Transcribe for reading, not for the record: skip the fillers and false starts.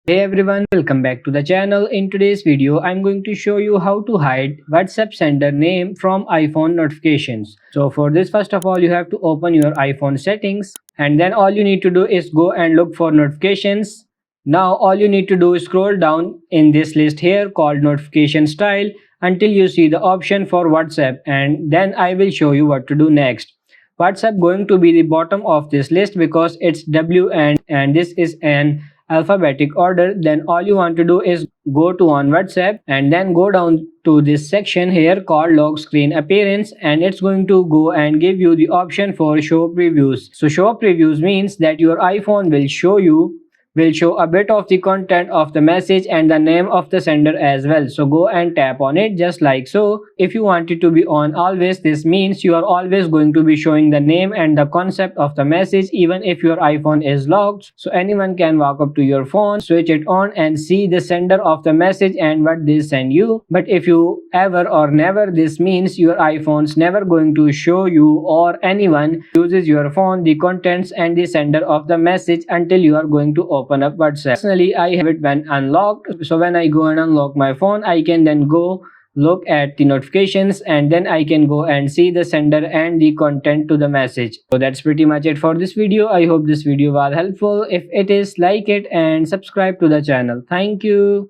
Hey everyone, welcome back to the channel. In today's video, I'm going to show you how to hide WhatsApp sender name from iPhone notifications. So for this, first of all, you have to open your iPhone settings and then all you need to do is go and look for notifications. Now all you need to do is scroll down in this list here called notification style until you see the option for WhatsApp, and then I will show you what to do next. WhatsApp going to be the bottom of this list because it's W and this is an alphabetic order. Then all you want to do is go to on WhatsApp and then go down to this section here called lock screen appearance, and it's going to go and give you the option for show previews. So show previews means that your iPhone will show a bit of the content of the message and the name of the sender as well. So go and tap on it just like so. If you want it to be on always, this means you are always going to be showing the name and the concept of the message even if your iPhone is locked. So anyone can walk up to your phone, switch it on and see the sender of the message and what they send you. But if you ever or never, this means your iPhone's never going to show you or anyone uses your phone the contents and the sender of the message until you are going to open up WhatsApp. Personally, I have it when unlocked. So when I go and unlock my phone, I can then go look at the notifications and then I can go and see the sender and the content to the message. So that's pretty much it for this video. I hope this video was helpful. If it is, like it and subscribe to the channel. Thank you.